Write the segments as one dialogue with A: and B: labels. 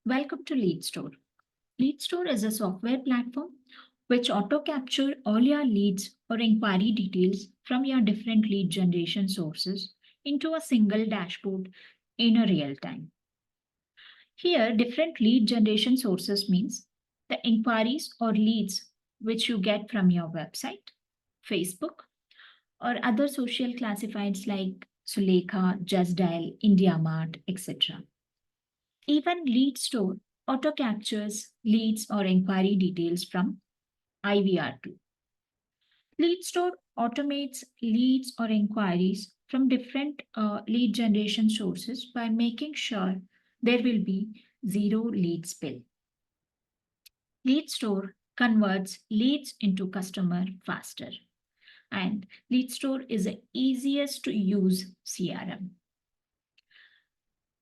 A: Welcome to Leadstor. Leadstor is a software platform which auto capture all your leads or inquiry details from your different lead generation sources into a single dashboard in a real time. Here, different lead generation sources means the inquiries or leads which you get from your website, Facebook, or other social classifieds like Sulekha, Just Dial, IndiaMart, etc. Even Leadstor auto captures leads or inquiry details from IVR2. Leadstor automates leads or inquiries from different lead generation sources by making sure there will be zero lead spill. Leadstor converts leads into customer faster, and Leadstor is the easiest to use CRM.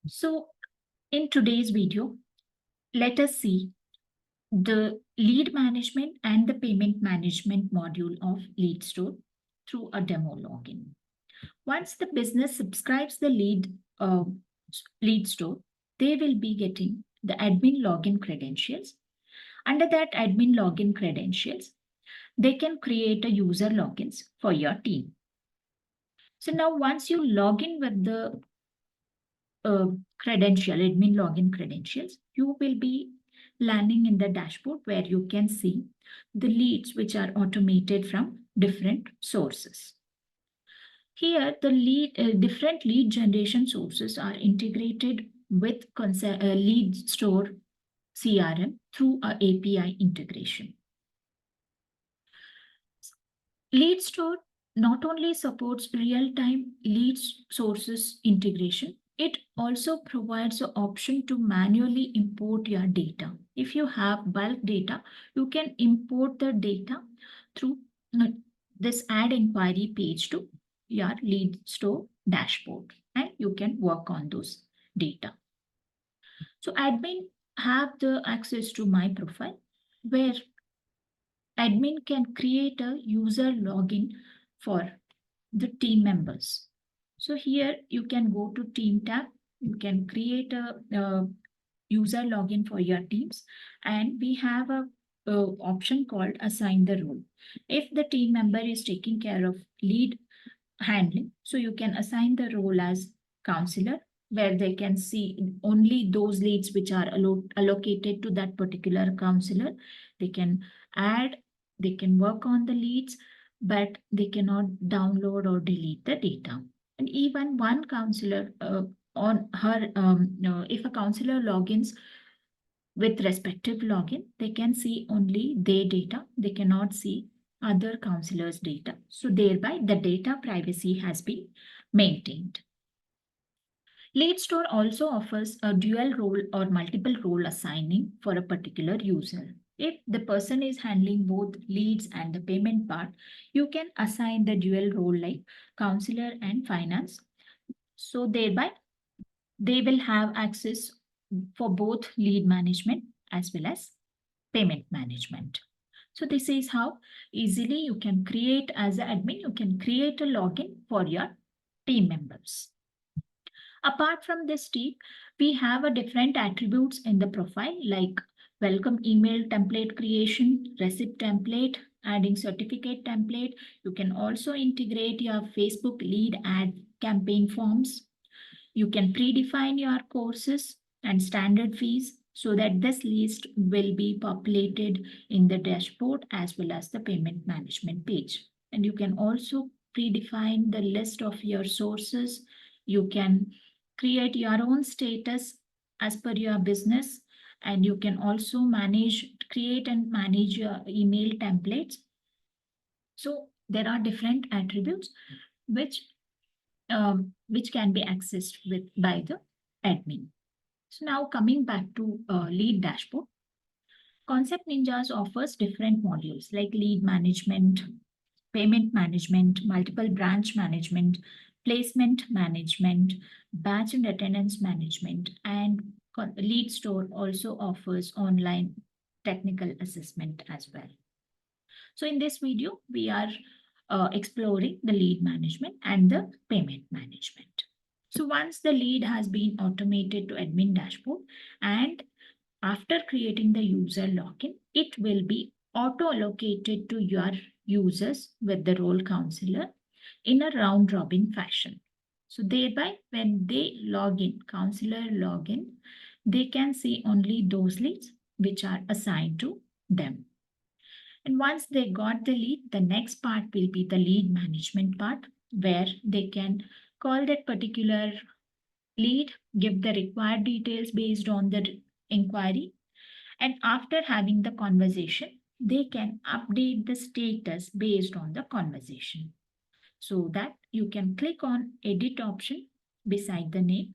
A: So, in today's video, let us see the lead management and the payment management module of Leadstor through a demo login. Once the business subscribes the Leadstor, they will be getting the admin login credentials. Under that admin login credentials, they can create a user logins for your team. So now once you log in with the admin login credentials, you will be landing in the dashboard where you can see the leads which are automated from different sources. Here, the different lead generation sources are integrated with Leadstor CRM through a API integration. Leadstor not only supports real-time lead sources integration, it also provides the option to manually import your data. If you have bulk data, you can import the data through this add inquiry page to your Leadstor dashboard, and you can work on those data. So admin have the access to my profile where admin can create a user login for the team members. So here you can go to team tab, you can create a user login for your teams, and we have a option called assign the role. If the team member is taking care of lead handling, so you can assign the role as counselor, where they can see only those leads which are allocated to that particular counselor. They can add, they can work on the leads, but they cannot download or delete the data. And even one counselor on her, if a counselor logins with respective login, they can see only their data. They cannot see other counselors' data. So thereby the data privacy has been maintained. Leadstor also offers a dual role or multiple role assigning for a particular user. If the person is handling both leads and the payment part, you can assign the dual role like counselor and finance. So thereby they will have access for both lead management as well as payment management. So this is how easily you can create as an admin, you can create a login for your team members. Apart from this tip, we have a different attributes in the profile like welcome email template creation, receipt template, adding certificate template. You can also integrate your Facebook lead ad campaign forms. You can predefine your courses and standard fees so that this list will be populated in the dashboard as well as the payment management page. And you can also predefine the list of your sources. You can create your own status as per your business, and you can also create and manage your email templates. So there are different attributes which can be accessed by the admin. So now coming back to lead dashboard, Concept Ninjas offers different modules like lead management, payment management, multiple branch management, placement management, batch and attendance management, and Leadstor also offers online technical assessment as well. So in this video, we are exploring the lead management and the payment management. So once the lead has been automated to admin dashboard, and after creating the user login, it will be auto allocated to your users with the role counselor in a round robin fashion. So thereby, when they log in, counselor login, they can see only those leads which are assigned to them. And once they got the lead, the next part will be the lead management part, where they can call that particular lead, give the required details based on the inquiry, and after having the conversation, they can update the status based on the conversation. So that you can click on edit option beside the name.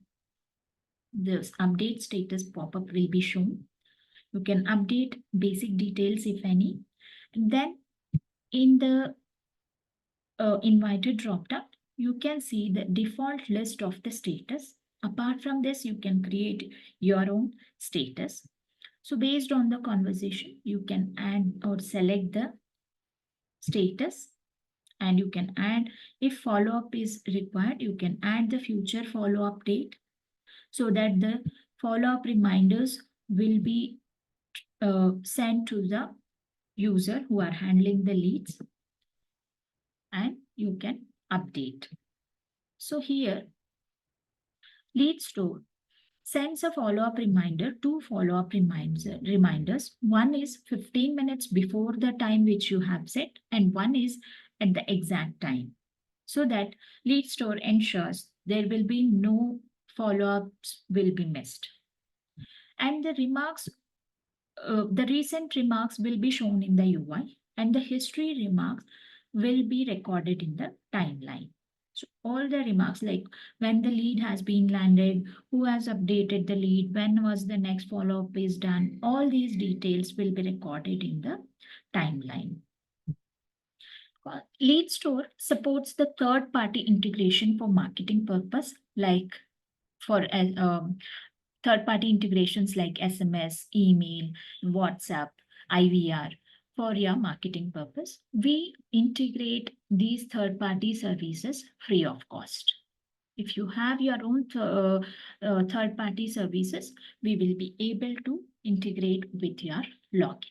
A: This update status pop-up will be shown. You can update basic details if any. And then in the invited dropdown, you can see the default list of the status. Apart from this, you can create your own status. So based on the conversation, you can add or select the status, and you can add, if follow-up is required, you can add the future follow-up date so that the follow-up reminders will be sent to the user who are handling the leads, and you can update. So here, Leadstore sends a follow-up reminder, two follow-up reminders. One is 15 minutes before the time which you have set, and one is at the exact time, so that Leadstore ensures there will be no follow-ups will be missed. And the recent remarks will be shown in the UI, and the history remarks will be recorded in the timeline. So all the remarks, like when the lead has been landed, who has updated the lead, when was the next follow-up is done, all these details will be recorded in the timeline. Leadstore supports the third-party integration for marketing purpose, like for third-party integrations like SMS, email, WhatsApp, IVR for your marketing purpose. We integrate these third-party services free of cost. If you have your own third-party services, we will be able to integrate with your login.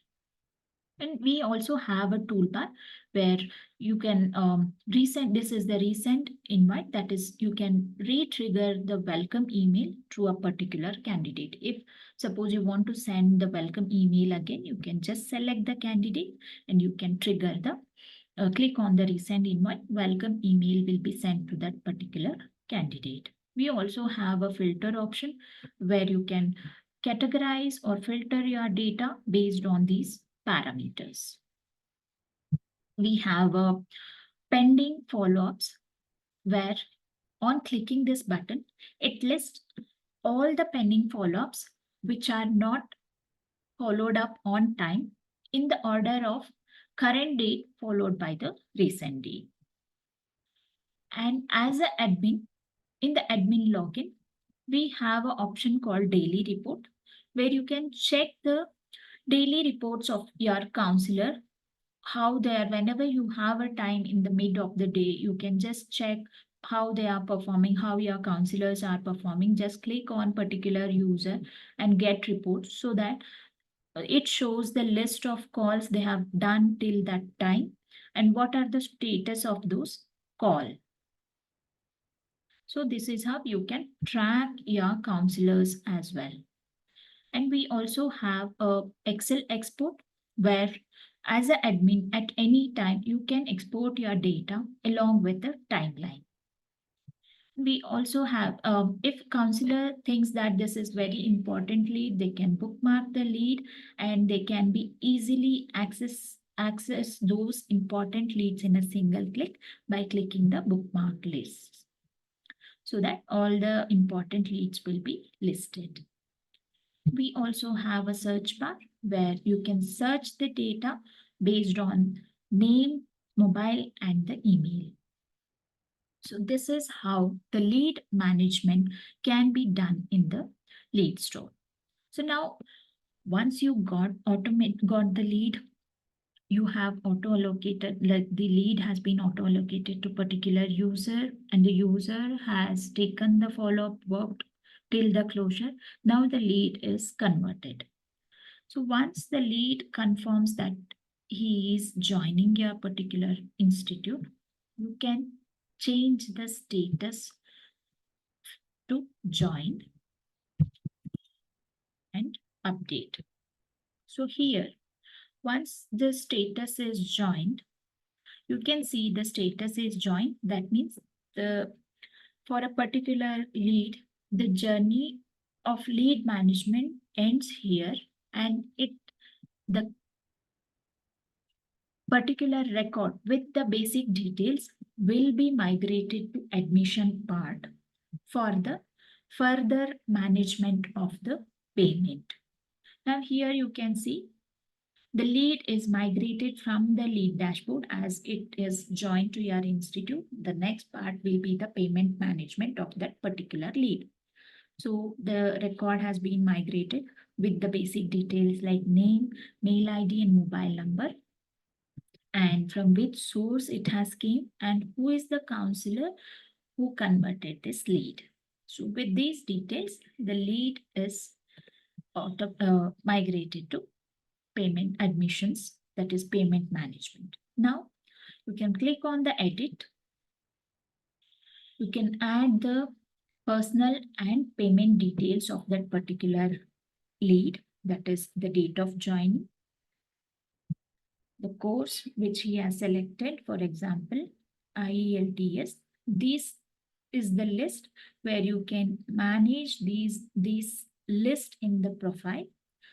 A: And we also have a toolbar where you can resend. This is the resend invite. That is, you can re-trigger the welcome email to a particular candidate. If suppose you want to send the welcome email again, you can just select the candidate and you can trigger the click on the resend invite. Welcome email will be sent to that particular candidate. We also have a filter option where you can categorize or filter your data based on these parameters. We have a pending follow-ups where on clicking this button, it lists all the pending follow-ups which are not followed up on time in the order of current date followed by the recent date. And as an admin, in the admin login, we have an option called daily report where you can check the daily reports of your counselor, how they are. Whenever you have a time in the mid of the day, you can just check how they are performing, how your counselors are performing. Just click on particular user and get reports so that it shows the list of calls they have done till that time and what are the status of those call. So this is how you can track your counselors as well. And we also have a Excel export where as an admin at any time you can export your data along with the timeline. We also have, if counselor thinks that this is very important lead, they can bookmark the lead and they can be easily access those important leads in a single click by clicking the bookmark list, so that all the important leads will be listed. We also have a search bar where you can search the data based on name, mobile, and the email. So this is how the lead management can be done in the Leadstore. So now, once you got the lead, you have auto allocated, like the lead has been auto allocated to particular user, and the user has taken the follow-up work till the closure. Now the lead is converted. So once the lead confirms that he is joining your particular institute, you can change the status to join and update. So here, once the status is joined, you can see the status is joined. That means the for a particular lead, the journey of lead management ends here, and the particular record with the basic details will be migrated to admission part for the further management of the payment. Now here you can see the lead is migrated from the lead dashboard as it is joined to your institute. The next part will be the payment management of that particular lead. So the record has been migrated with the basic details like name, mail ID, and mobile number, and from which source it has came, and who is the counselor who converted this lead. So with these details, the lead is migrated to payment admissions, that is payment management. Now you can click on the edit. You can add the personal and payment details of that particular lead, that is the date of joining, the course which he has selected, for example, IELTS. This is the list where you can manage these list in the profile,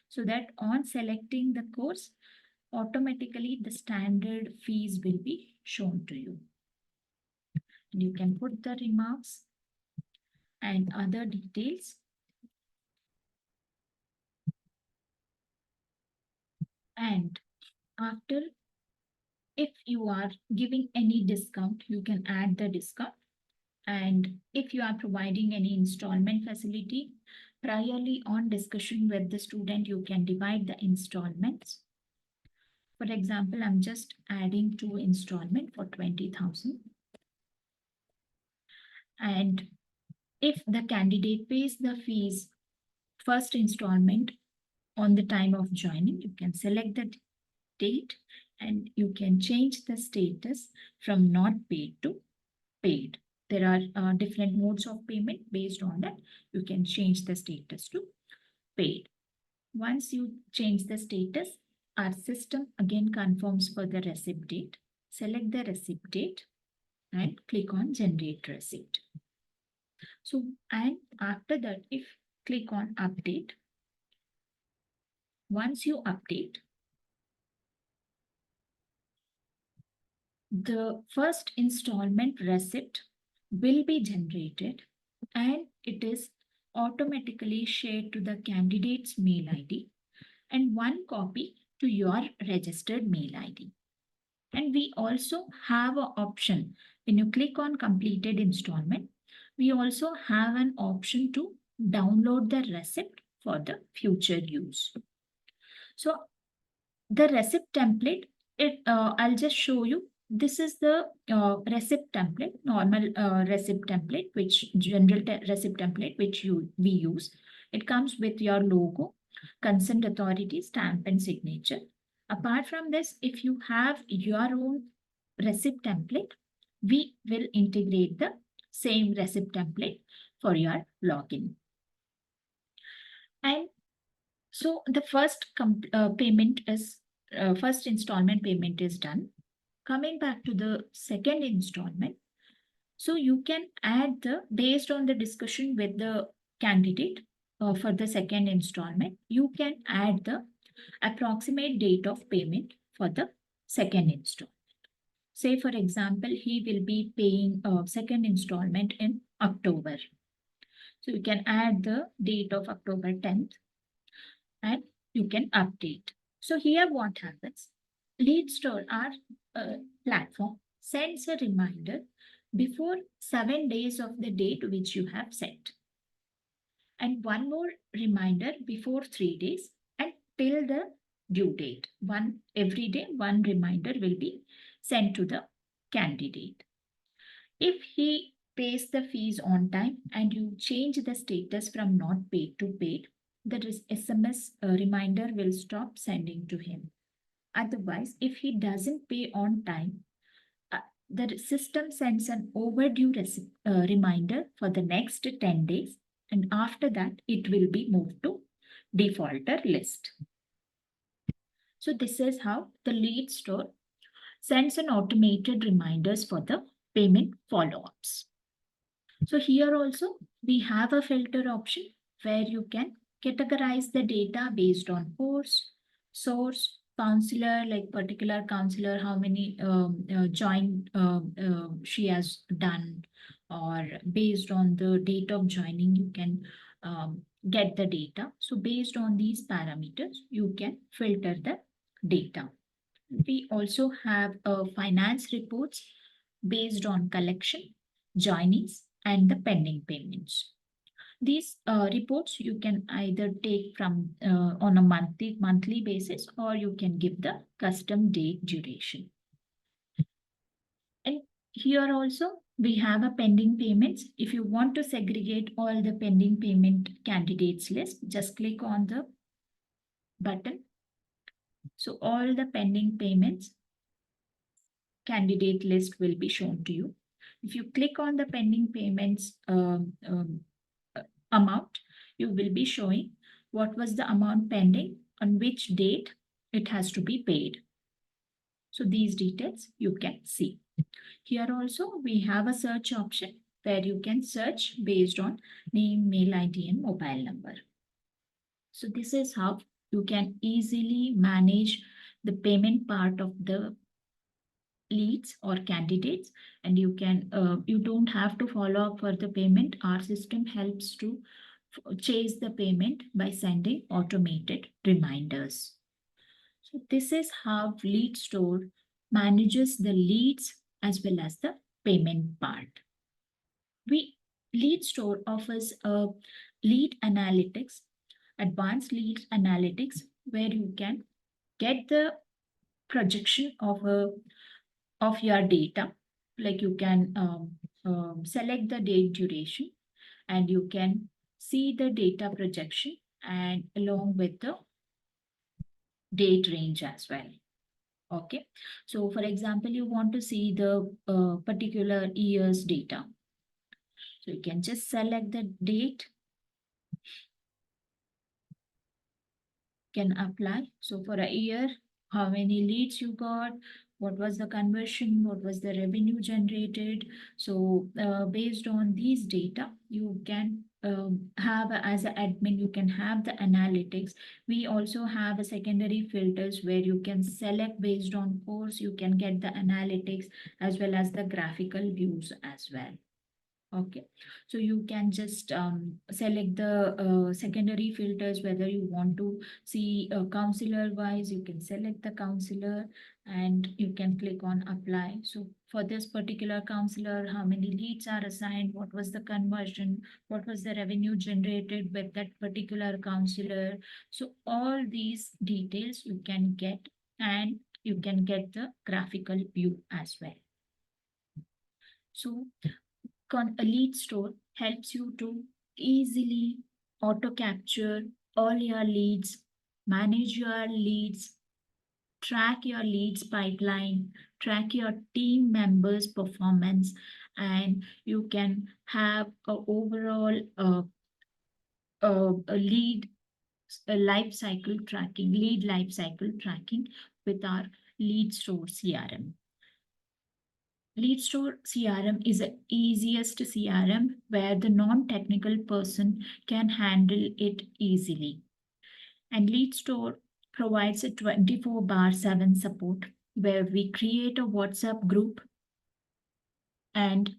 A: so that on selecting the course, automatically the standard fees will be shown to you. And you can put the remarks and other details. And after, if you are giving any discount, you can add the discount. And if you are providing any installment facility, priorly on discussion with the student, you can divide the installments. For example, I'm just adding 2 installment for 20,000. And if the candidate pays the fees first installment on the time of joining, you can select the date and you can change the status from not paid to paid. There are different modes of payment. Based on that, you can change the status to paid. Once you change the status, our system again confirms for the receipt date. Select the receipt date and click on generate receipt. So, and after that, if click on update, once you update, the first installment receipt will be generated and it is automatically shared to the candidate's mail ID and one copy to your registered mail ID. And we also have an option when you click on completed installment, we also have an option to download the receipt for the future use. So the receipt template, I'll just show you. This is the receipt template, normal receipt template, which general receipt template, which we use. It comes with your logo, consent authority, stamp and signature. Apart from this, if you have your own receipt template, we will integrate the same receipt template for your login. And so the first payment is first installment payment is done. Coming back to the second installment, so you can add the, based on the discussion with the candidate for the second installment, you can add the approximate date of payment for the second installment. Say for example, he will be paying a second installment in October. So you can add the date of October 10th and you can update. So here what happens, Leadstor, our platform, sends a reminder before 7 days of the date which you have set. And one more reminder before 3 days and till the due date. Every day, one reminder will be sent to the candidate. If he pays the fees on time and you change the status from not paid to paid, the SMS reminder will stop sending to him. Otherwise, if he doesn't pay on time, uh, the system sends an overdue reminder for the next 10 days, and after that, it will be moved to defaulter list. So this is how the Leadstor sends an automated reminders for the payment follow-ups. So here also we have a filter option where you can categorize the data based on course, source, counselor, like particular counselor, how many join she has done, or based on the date of joining, you can get the data. So based on these parameters, you can filter the data. We also have finance reports based on collection, joinees, and the pending payments. These reports you can either take from on a monthly basis, or you can give the custom date duration. And here also we have a pending payments. If you want to segregate all the pending payment candidates list, just click on the button. So all the pending payments candidate list will be shown to you. If you click on the pending payments amount, you will be showing what was the amount pending, on which date it has to be paid. So these details you can see. Here also we have a search option where you can search based on name, mail ID, and mobile number. So this is how you can easily manage the payment part of the leads or candidates, and you don't have to follow up for the payment. Our system helps to chase the payment by sending automated reminders. So this is how Leadstor manages the leads as well as the payment part. Leadstor offers a lead analytics, advanced lead analytics, where you can get the projection of your data. Like you can select the date duration, and you can see the data projection and along with the date range as well. Okay, so for example, you want to see the particular year's data. So you can just select the date, can apply. So for a year, how many leads you got, what was the conversion, what was the revenue generated. So based on these data, you can have as an admin, you can have the analytics. We also have a secondary filters where you can select based on course, you can get the analytics as well as the graphical views as well. Okay, so you can just select the secondary filters, whether you want to see counselor wise, you can select the counselor and you can click on apply. So for this particular counselor, how many leads are assigned, what was the conversion, what was the revenue generated with that particular counselor. So all these details you can get, and you can get the graphical view as well. So a Leadstor helps you to easily auto capture all your leads, manage your leads, track your leads pipeline, track your team members' performance, and you can have a overall a lead life cycle tracking, lead life cycle tracking with our Leadstor CRM. Leadstor CRM is the easiest CRM where the non-technical person can handle it easily. And Leadstor provides a 24/7 support where we create a WhatsApp group, and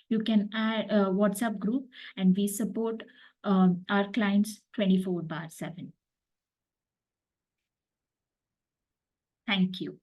A: you can add a WhatsApp group, and we support our clients 24/7. Thank you.